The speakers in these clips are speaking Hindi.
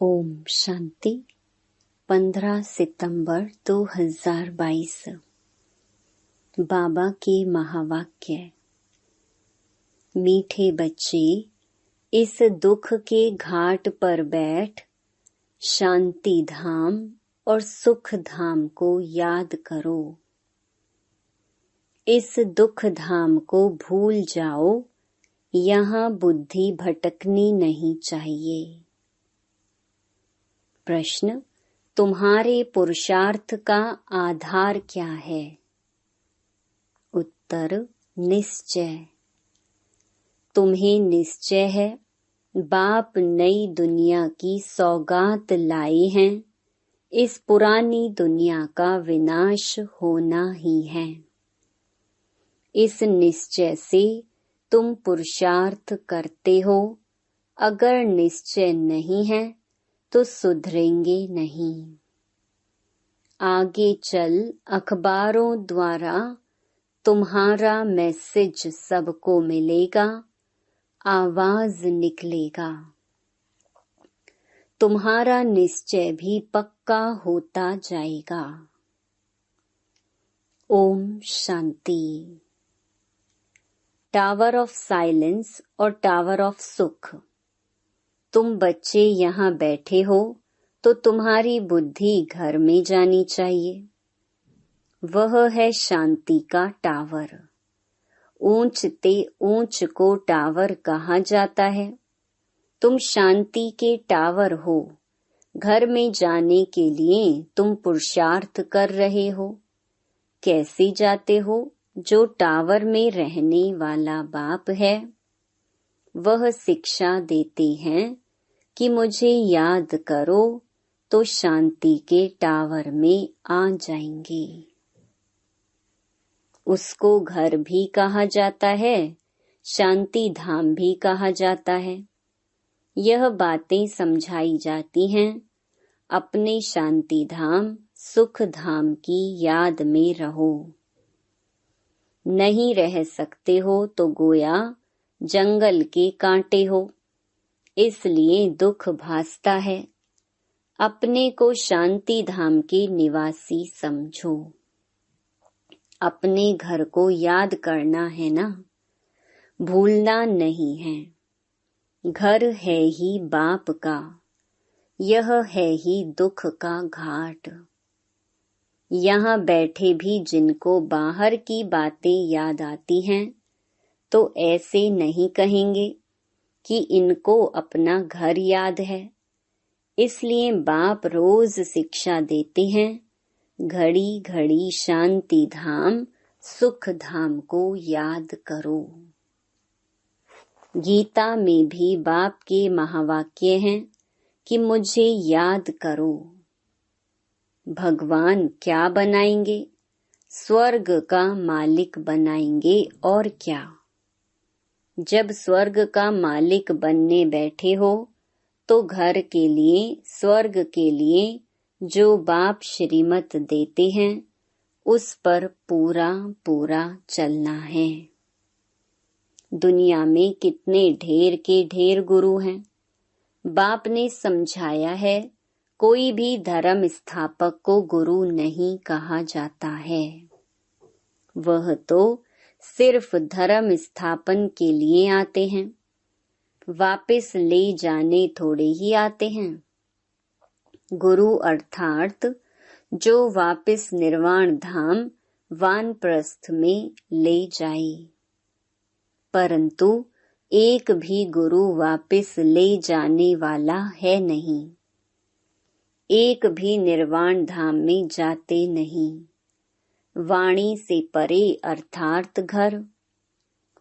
ओम शांति। 15 सितंबर 2022। बाबा के महावाक्य। मीठे बच्चे, इस दुख के घाट पर बैठ शांति धाम और सुख धाम को याद करो। इस दुख धाम को भूल जाओ, यहाँ बुद्धि भटकनी नहीं चाहिए। प्रश्न, तुम्हारे पुरुषार्थ का आधार क्या है? उत्तर, निश्चय। तुम्हें निश्चय है बाप नई दुनिया की सौगात लाए हैं, इस पुरानी दुनिया का विनाश होना ही है। इस निश्चय से तुम पुरुषार्थ करते हो। अगर निश्चय नहीं है तो सुधरेंगे नहीं। आगे चल अखबारों द्वारा तुम्हारा मैसेज सबको मिलेगा, आवाज निकलेगा। तुम्हारा निश्चय भी पक्का होता जाएगा। Om Shanti. Tower of silence और टावर ऑफ सुख। तुम बच्चे यहाँ बैठे हो तो तुम्हारी बुद्धि घर में जानी चाहिए। वह है शांति का टावर। ऊंचते ऊंच को टावर कहा जाता है। तुम शांति के टावर हो। घर में जाने के लिए तुम पुरुषार्थ कर रहे हो। कैसे जाते हो? जो टावर में रहने वाला बाप है वह शिक्षा देते हैं कि मुझे याद करो तो शांति के टावर में आ जाएंगे। उसको घर भी कहा जाता है, शांति धाम भी कहा जाता है। यह बातें समझाई जाती हैं। अपने शांति धाम सुख धाम की याद में रहो। नहीं रह सकते हो तो गोया जंगल के कांटे हो, इसलिए दुख भासता है। अपने को शांति धाम के निवासी समझो। अपने घर को याद करना है ना, भूलना नहीं है। घर है ही बाप का, यह है ही दुख का घाट। यहाँ बैठे भी जिनको बाहर की बातें याद आती हैं तो ऐसे नहीं कहेंगे कि इनको अपना घर याद है। इसलिए बाप रोज शिक्षा देते हैं, घड़ी घड़ी शांति धाम सुख धाम को याद करो। गीता में भी बाप के महावाक्य हैं कि मुझे याद करो। भगवान क्या बनाएंगे? स्वर्ग का मालिक बनाएंगे और क्या। जब स्वर्ग का मालिक बनने बैठे हो तो घर के लिए स्वर्ग के लिए जो बाप श्रीमत देते हैं उस पर पूरा पूरा चलना है। दुनिया में कितने ढेर के ढेर गुरु हैं। बाप ने समझाया है, कोई भी धर्म स्थापक को गुरु नहीं कहा जाता है। वह तो सिर्फ धर्म स्थापन के लिए आते हैं, वापस ले जाने थोड़े ही आते हैं। गुरु अर्थात जो वापस निर्वाण धाम वानप्रस्थ में ले जाए। परंतु एक भी गुरु वापस ले जाने वाला है नहीं। एक भी निर्वाण धाम में जाते नहीं। वाणी से परे अर्थात घर।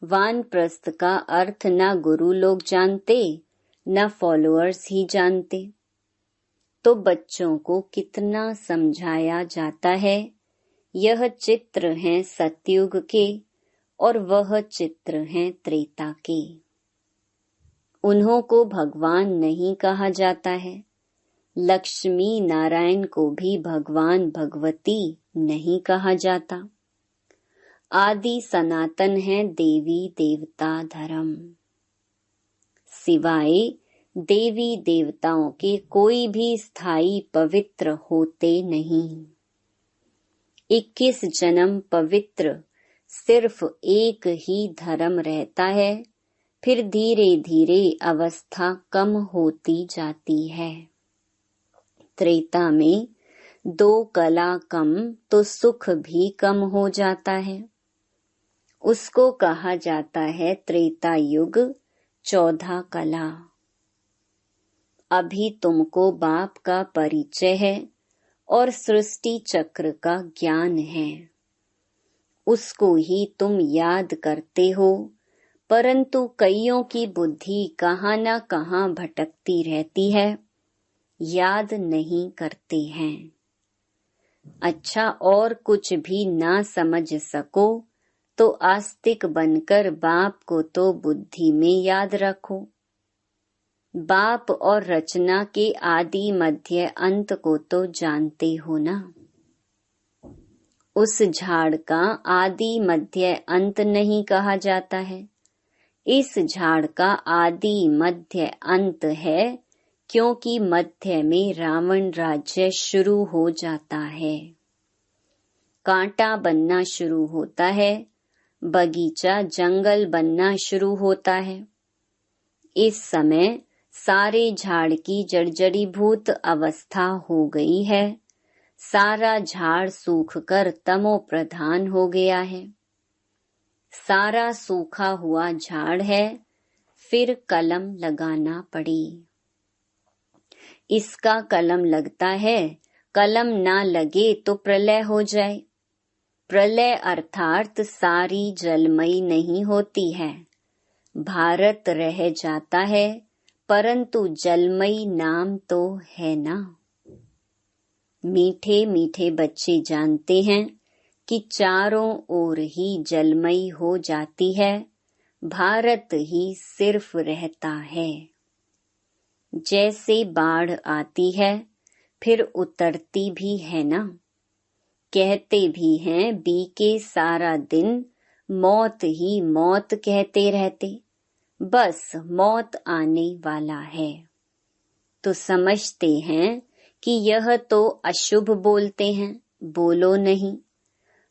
वानप्रस्थ का अर्थ न गुरु लोग जानते न फॉलोअर्स ही जानते। तो बच्चों को कितना समझाया जाता है। यह चित्र हैं सतयुग के और वह चित्र हैं त्रेता के। उन्हों को भगवान नहीं कहा जाता है। लक्ष्मी नारायण को भी भगवान भगवती नहीं कहा जाता। आदि सनातन है देवी देवता धर्म। सिवाय देवी देवताओं के कोई भी स्थायी पवित्र होते नहीं। 21 जन्म पवित्र सिर्फ एक ही धर्म रहता है, फिर धीरे धीरे अवस्था कम होती जाती है। त्रेता में 2 कला कम तो सुख भी कम हो जाता है। उसको कहा जाता है त्रेता युग 14 कला। अभी तुमको बाप का परिचय है और सृष्टि चक्र का ज्ञान है, उसको ही तुम याद करते हो, परंतु कईयों की बुद्धि कहाँ न कहाँ भटकती रहती है, याद नहीं करते हैं। अच्छा, और कुछ भी ना समझ सको तो आस्तिक बनकर बाप को तो बुद्धि में याद रखो। बाप और रचना के आदि मध्य अंत को तो जानते हो ना। उस झाड़ का आदि मध्य अंत नहीं कहा जाता है, इस झाड़ का आदि मध्य अंत है, क्योंकि मध्य में रावण राज्य शुरू हो जाता है। कांटा बनना शुरू होता है, बगीचा जंगल बनना शुरू होता है। इस समय सारे झाड़ की जर्जरीभूत अवस्था हो गई है, सारा झाड़ सूखकर तमो प्रधान हो गया है। सारा सूखा हुआ झाड़ है, फिर कलम लगाना पड़ी। इसका कलम लगता है, कलम ना लगे तो प्रलय हो जाए। प्रलय अर्थात सारी जलमयी नहीं होती है, भारत रह जाता है, परंतु जलमयी नाम तो है ना। मीठे मीठे बच्चे जानते हैं कि चारों ओर ही जलमयी हो जाती है, भारत ही सिर्फ रहता है। जैसे बाढ़ आती है फिर उतरती भी है ना। कहते भी हैं बीके सारा दिन मौत ही मौत कहते रहते, बस मौत आने वाला है। तो समझते हैं कि यह तो अशुभ बोलते हैं, बोलो नहीं।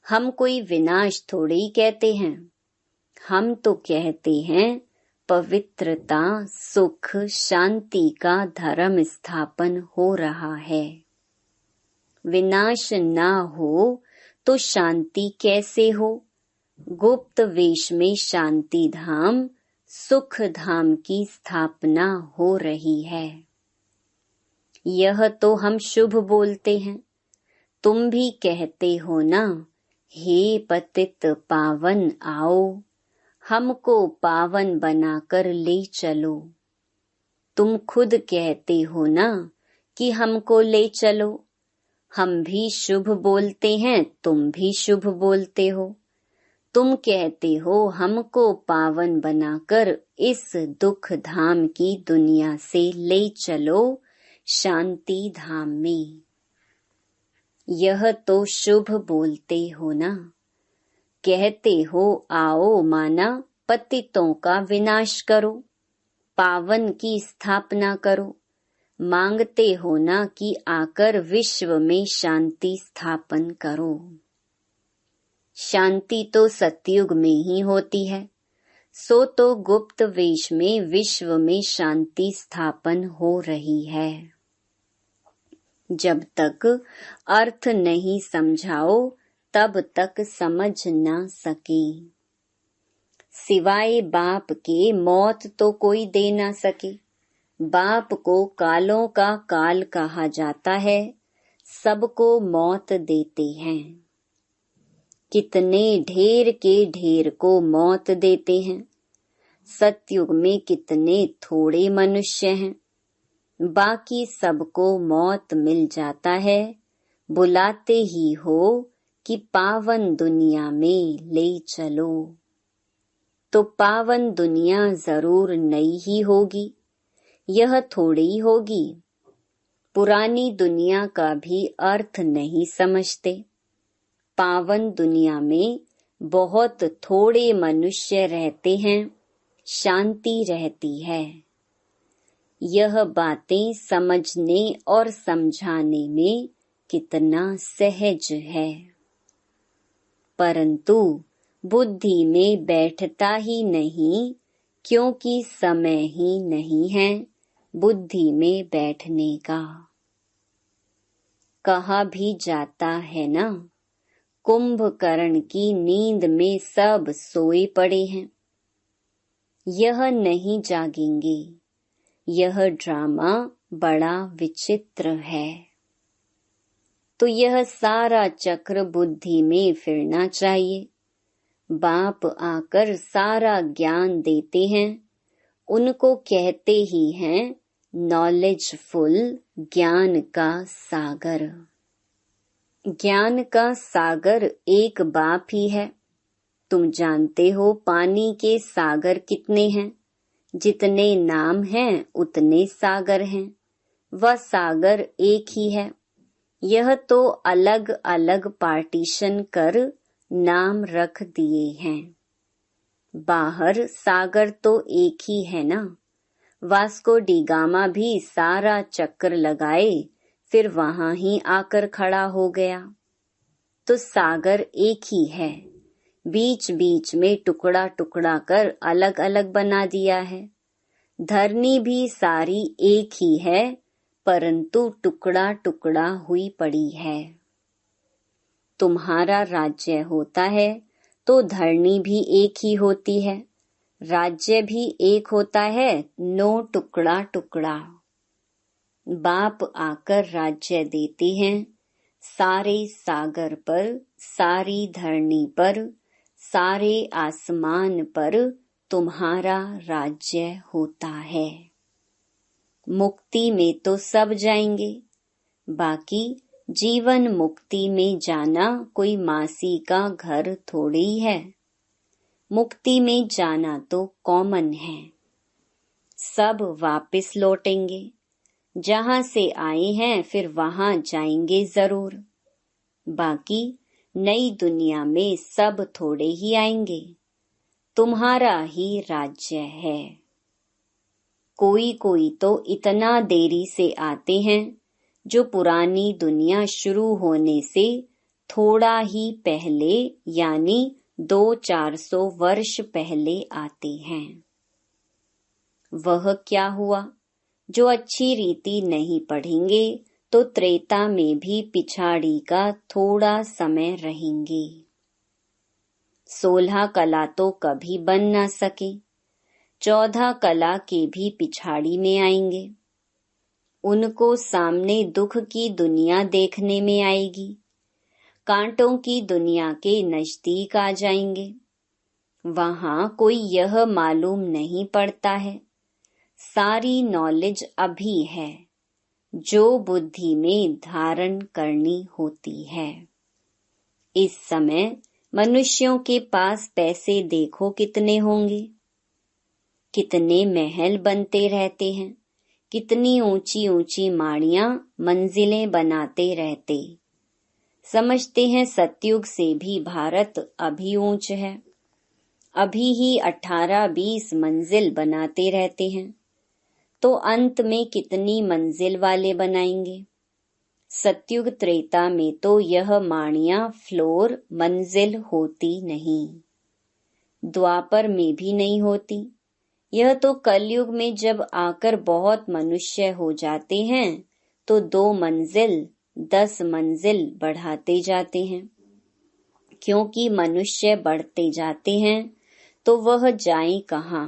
हम कोई विनाश थोड़े ही कहते हैं, हम तो कहते हैं पवित्रता, सुख, शांति का धर्म स्थापन हो रहा है। विनाश ना हो तो शांति कैसे हो? गुप्त वेश में शांति धाम, सुख धाम की स्थापना हो रही है। यह तो हम शुभ बोलते हैं, तुम भी कहते हो ना, हे पतित पावन आओ, हमको पावन बनाकर ले चलो। तुम खुद कहते हो ना कि हमको ले चलो। हम भी शुभ बोलते हैं, तुम भी शुभ बोलते हो। तुम कहते हो हमको पावन बनाकर इस दुख धाम की दुनिया से ले चलो शांति धाम में। यह तो शुभ बोलते हो ना। कहते हो आओ माना पतितों का विनाश करो, पावन की स्थापना करो। मांगते हो ना कि आकर विश्व में शांति स्थापन करो। शांति तो सतयुग में ही होती है, सो तो गुप्त वेश में विश्व में शांति स्थापन हो रही है। जब तक अर्थ नहीं समझाओ तब तक समझ ना सके। सिवाय बाप के मौत तो कोई दे ना सके। बाप को कालों का काल कहा जाता है, सबको मौत देते हैं। कितने ढेर के ढेर को मौत देते हैं। सतयुग में कितने थोड़े मनुष्य हैं, बाकी सबको मौत मिल जाता है। बुलाते ही हो कि पावन दुनिया में ले चलो, तो पावन दुनिया जरूर नई ही होगी, यह थोड़ी होगी। पुरानी दुनिया का भी अर्थ नहीं समझते। पावन दुनिया में बहुत थोड़े मनुष्य रहते हैं, शांति रहती है। यह बातें समझने और समझाने में कितना सहज है, परंतु बुद्धि में बैठता ही नहीं, क्योंकि समय ही नहीं है बुद्धि में बैठने का। कहा भी जाता है ना, कुंभकर्ण की नींद में सब सोए पड़े हैं, यह नहीं जागेंगे। यह ड्रामा बड़ा विचित्र है। तो यह सारा चक्र बुद्धि में फिरना चाहिए। बाप आकर सारा ज्ञान देते हैं, उनको कहते ही हैं नॉलेजफुल, ज्ञान का सागर। ज्ञान का सागर एक बाप ही है। तुम जानते हो पानी के सागर कितने हैं? जितने नाम हैं उतने सागर हैं। वह सागर एक ही है। यह तो अलग अलग पार्टीशन कर नाम रख दिए हैं। बाहर सागर तो एक ही है ना। वास्को डी गामा भी सारा चक्कर लगाए, फिर वहां ही आकर खड़ा हो गया। तो सागर एक ही है, बीच बीच में टुकड़ा टुकड़ा कर अलग अलग बना दिया है। धरनी भी सारी एक ही है, परंतु टुकड़ा टुकड़ा हुई पड़ी है। तुम्हारा राज्य होता है तो धरनी भी एक ही होती है, राज्य भी एक होता है, नो टुकड़ा टुकड़ा। बाप आकर राज्य देते हैं, सारे सागर पर, सारी धरनी पर, सारे आसमान पर तुम्हारा राज्य होता है। मुक्ति में तो सब जाएंगे, बाकी जीवन मुक्ति में जाना कोई मासी का घर थोड़ी है। मुक्ति में जाना तो कॉमन है। सब वापस लौटेंगे, जहां से आए हैं फिर वहां जाएंगे जरूर। बाकी नई दुनिया में सब थोड़े ही आएंगे, तुम्हारा ही राज्य है। कोई कोई तो इतना देरी से आते हैं, जो पुरानी दुनिया शुरू होने से थोड़ा ही पहले यानी 200-400 वर्ष पहले आते हैं। वह क्या हुआ? जो अच्छी रीति नहीं पढ़ेंगे तो त्रेता में भी पिछाड़ी का थोड़ा समय रहेंगे। 16 कला तो कभी बन ना सके, 14 कला के भी पिछाड़ी में आएंगे। उनको सामने दुख की दुनिया देखने में आएगी, कांटों की दुनिया के नजदीक आ जाएंगे। वहां कोई यह मालूम नहीं पड़ता है, सारी नॉलेज अभी है जो बुद्धि में धारण करनी होती है। इस समय मनुष्यों के पास पैसे देखो कितने होंगे, कितने महल बनते रहते हैं, कितनी ऊंची ऊंची माड़ियां मंजिलें बनाते रहते। समझते हैं सतयुग से भी भारत अभी ऊंच है, अभी ही 18-20 मंजिल बनाते रहते हैं, तो अंत में कितनी मंजिल वाले बनाएंगे। सतयुग त्रेता में तो यह माड़ियां फ्लोर मंजिल होती नहीं, द्वापर में भी नहीं होती। यह तो कलयुग में जब आकर बहुत मनुष्य हो जाते हैं तो 2 मंजिल 10 मंजिल बढ़ाते जाते हैं। क्योंकि मनुष्य बढ़ते जाते हैं तो वह जाए कहाँ,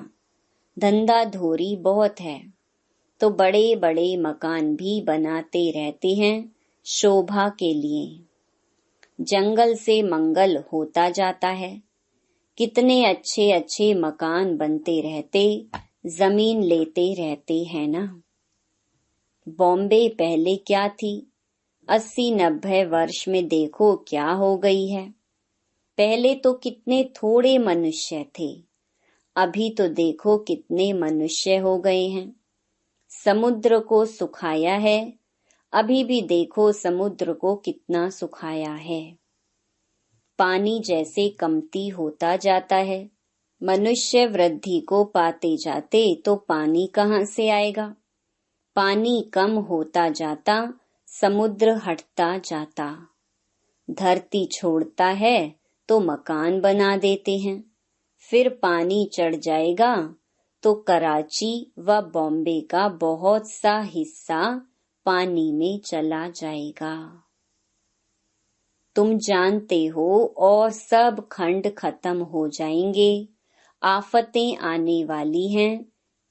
धंधा धोरी बहुत है, तो बड़े बड़े मकान भी बनाते रहते हैं शोभा के लिए। जंगल से मंगल होता जाता है, कितने अच्छे अच्छे मकान बनते रहते, जमीन लेते रहते हैं ना। बॉम्बे पहले क्या थी, 80-90 वर्ष में देखो क्या हो गई है। पहले तो कितने थोड़े मनुष्य थे, अभी तो देखो कितने मनुष्य हो गए हैं। समुद्र को सुखाया है, अभी भी देखो समुद्र को कितना सुखाया है। पानी जैसे कमती होता जाता है, मनुष्य वृद्धि को पाते जाते तो पानी कहाँ से आएगा। पानी कम होता जाता, समुद्र हटता जाता। धरती छोड़ता है तो मकान बना देते हैं, फिर पानी चढ़ जाएगा तो कराची व बॉम्बे का बहुत सा हिस्सा पानी में चला जाएगा। तुम जानते हो, और सब खंड खत्म हो जाएंगे, आफतें आने वाली हैं।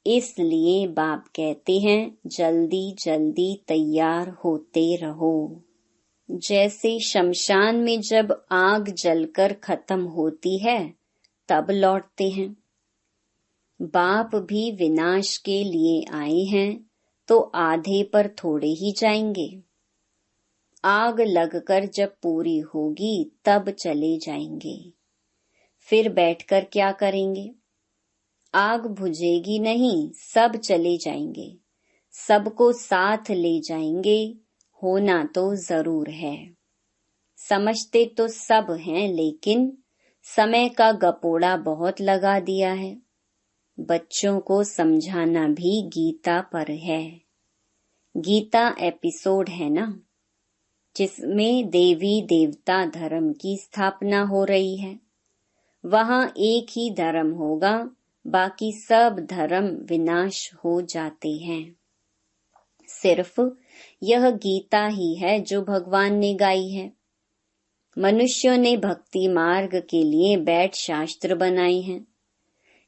इसलिए बाप कहते हैं जल्दी जल्दी तैयार होते रहो। जैसे शमशान में जब आग जलकर खत्म होती है तब लौटते हैं, बाप भी विनाश के लिए आए हैं तो आधे पर थोड़े ही जाएंगे। आग लगकर जब पूरी होगी तब चले जाएंगे। फिर बैठकर क्या करेंगे? आग बुझेगी नहीं, सब चले जाएंगे, सबको साथ ले जाएंगे। होना तो जरूर है। समझते तो सब हैं, लेकिन समय का गपोड़ा बहुत लगा दिया है। बच्चों को समझाना भी गीता पर है। गीता एपिसोड है ना, जिसमें देवी देवता धर्म की स्थापना हो रही है। वहाँ एक ही धर्म होगा, बाकी सब धर्म विनाश हो जाते हैं। सिर्फ यह गीता ही है जो भगवान ने गाई है। मनुष्यों ने भक्ति मार्ग के लिए बैठ शास्त्र बनाए हैं।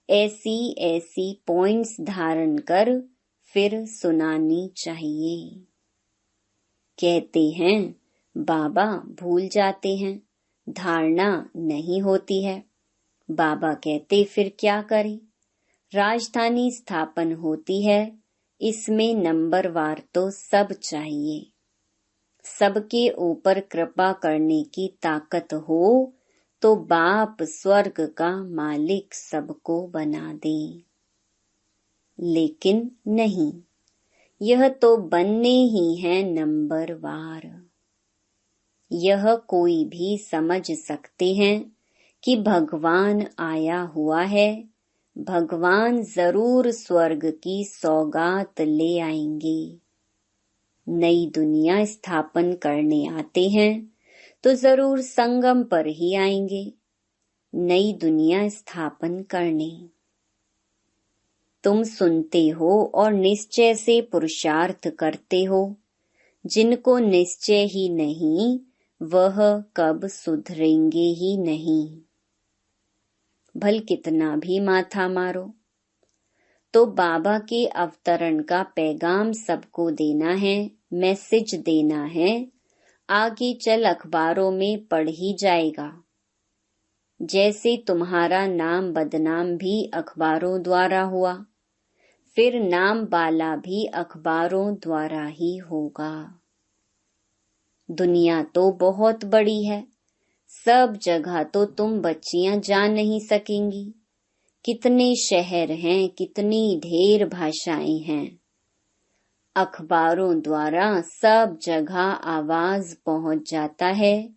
ऐसी ऐसी पॉइंट्स धारण कर फिर सुनानी चाहिए। कहते हैं बाबा भूल जाते हैं, धारणा नहीं होती है। बाबा कहते फिर क्या करें? राजधानी स्थापन होती है, इसमें नंबरवार तो सब चाहिए। सबके ऊपर कृपा करने की ताकत हो तो बाप स्वर्ग का मालिक सबको बना दे। लेकिन नहीं, यह तो बनने ही है नंबरवार। यह कोई भी समझ सकते हैं कि भगवान आया हुआ है, भगवान जरूर स्वर्ग की सौगात ले आएंगे। नई दुनिया स्थापन करने आते हैं तो जरूर संगम पर ही आएंगे, नई दुनिया स्थापन करने। तुम सुनते हो और निश्चय से पुरुषार्थ करते हो। जिनको निश्चय ही नहीं, वह कब सुधरेंगे ही नहीं। भल कितना भी माथा मारो, तो बाबा के अवतरण का पैगाम सबको देना है, मैसेज देना है। आगे चल अखबारों में पढ़ ही जाएगा। जैसे तुम्हारा नाम बदनाम भी अखबारों द्वारा हुआ, फिर नाम वाला भी अखबारों द्वारा ही होगा। दुनिया तो बहुत बड़ी है, सब जगह तो तुम बच्चियां जा नहीं सकेंगी। कितने शहर हैं, कितनी ढेर भाषाएं हैं। अखबारों द्वारा सब जगह आवाज पहुंच जाता है।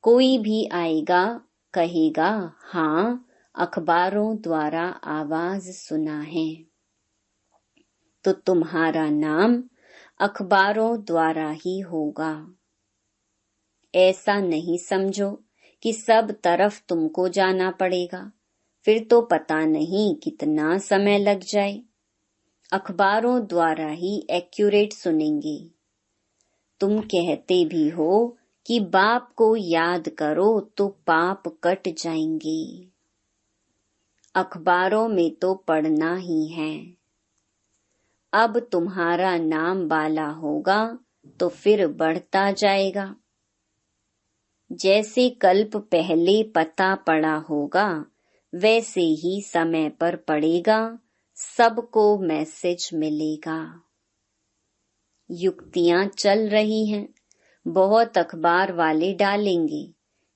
कोई भी आएगा कहेगा हाँ, अखबारों द्वारा आवाज सुना है। तो तुम्हारा नाम अखबारों द्वारा ही होगा। ऐसा नहीं समझो कि सब तरफ तुमको जाना पड़ेगा, फिर तो पता नहीं कितना समय लग जाए। अखबारों द्वारा ही एक्यूरेट सुनेंगे। तुम कहते भी हो कि बाप को याद करो तो पाप कट जाएंगे। अखबारों में तो पढ़ना ही है। अब तुम्हारा नाम वाला होगा तो फिर बढ़ता जाएगा। जैसे कल्प पहले पता पड़ा होगा, वैसे ही समय पर पड़ेगा, सबको मैसेज मिलेगा। युक्तियां चल रही हैं, बहुत अखबार वाले डालेंगे,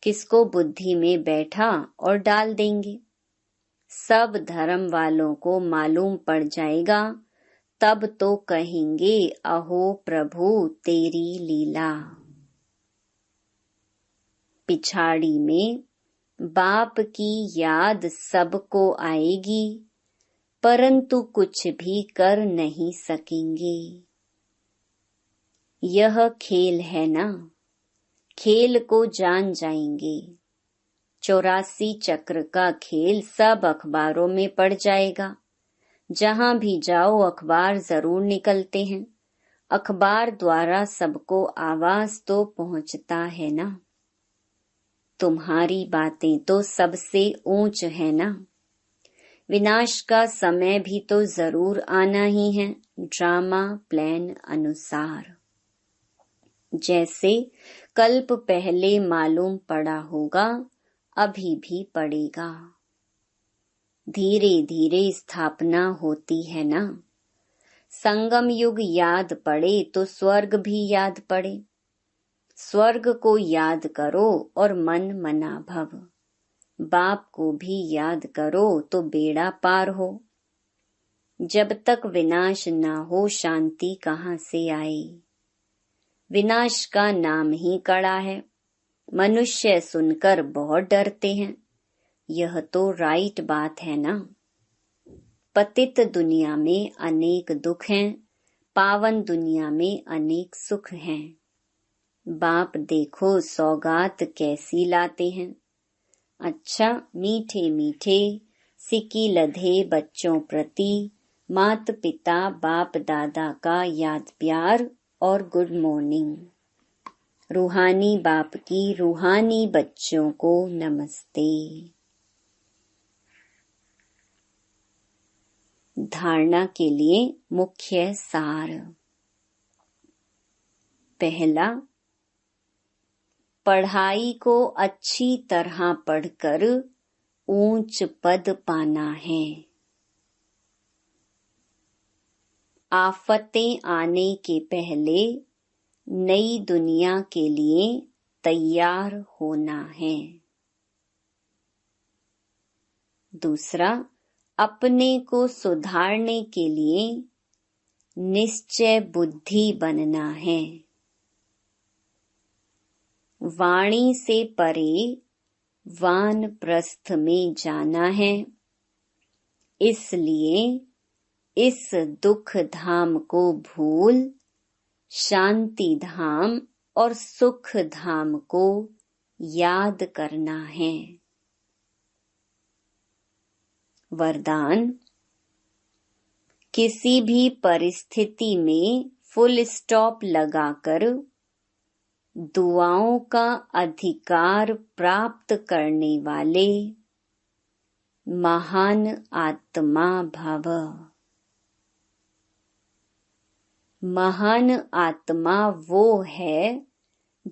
किसको बुद्धि में बैठा और डाल देंगे। सब धर्म वालों को मालूम पड़ जाएगा, तब तो कहेंगे अहो प्रभु तेरी लीला। पिछाड़ी में बाप की याद सबको आएगी, परंतु कुछ भी कर नहीं सकेंगे। यह खेल है ना, खेल को जान जाएंगे। 84 चक्र का खेल सब अखबारों में पढ़ जाएगा। जहां भी जाओ अखबार जरूर निकलते हैं। अखबार द्वारा सबको आवाज तो पहुंचता है ना। तुम्हारी बातें तो सबसे ऊंच है ना। विनाश का समय भी तो जरूर आना ही है, ड्रामा प्लान अनुसार। जैसे कल्प पहले मालूम पड़ा होगा, अभी भी पड़ेगा। धीरे धीरे स्थापना होती है ना। संगम युग याद पड़े तो स्वर्ग भी याद पड़े। स्वर्ग को याद करो और मन मना भव। बाप को भी याद करो तो बेड़ा पार हो। जब तक विनाश ना हो शांति कहाँ से आए। विनाश का नाम ही कड़ा है। मनुष्य सुनकर बहुत डरते हैं। यह तो राइट बात है ना। पतित दुनिया में अनेक दुख हैं, पावन दुनिया में अनेक सुख हैं। बाप देखो सौगात कैसी लाते हैं। अच्छा मीठे मीठे सिक्की लधे बच्चों प्रति मात पिता बाप दादा का याद प्यार और गुड मॉर्निंग। रूहानी बाप की रूहानी बच्चों को नमस्ते। धारणा के लिए मुख्य सार। पहला, पढ़ाई को अच्छी तरह पढ़कर ऊंच पद पाना है। आफतें आने के पहले नई दुनिया के लिए तैयार होना है। दूसरा, अपने को सुधारने के लिए निश्चय बुद्धि बनना है। वाणी से परे वानप्रस्थ में जाना है। इसलिए इस दुख धाम को भूल शांति धाम और सुख धाम को याद करना है। वरदान, किसी भी परिस्थिति में फुल स्टॉप लगाकर दुआओं का अधिकार प्राप्त करने वाले महान आत्मा भव। महान आत्मा वो है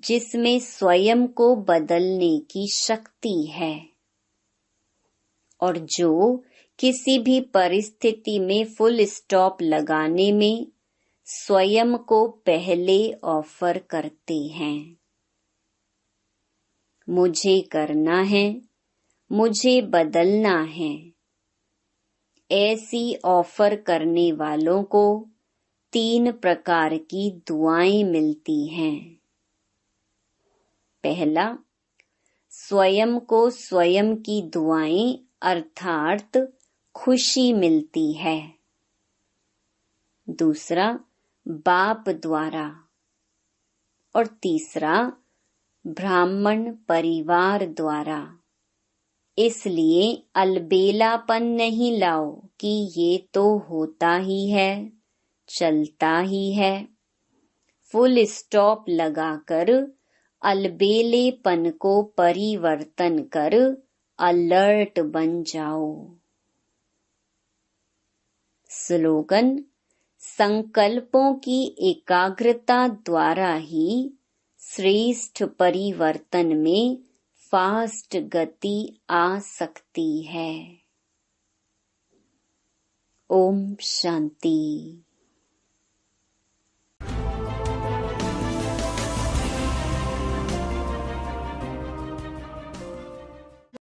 जिसमें स्वयं को बदलने की शक्ति है और जो किसी भी परिस्थिति में फुल स्टॉप लगाने में स्वयं को पहले ऑफर करते हैं। मुझे करना है, मुझे बदलना है। ऐसी ऑफर करने वालों को 3 प्रकार की दुआएं मिलती हैं। पहला, स्वयं को स्वयं की दुआएं अर्थात खुशी मिलती है। दूसरा, बाप द्वारा और तीसरा, ब्राह्मण परिवार द्वारा। इसलिए अलबेलापन नहीं लाओ कि ये तो होता ही है, चलता ही है। फुल स्टॉप लगाकर अलबेलेपन को परिवर्तन कर अलर्ट बन जाओ। स्लोगन, संकल्पों की एकाग्रता द्वारा ही श्रेष्ठ परिवर्तन में फास्ट गति आ सकती है। ओम शांति।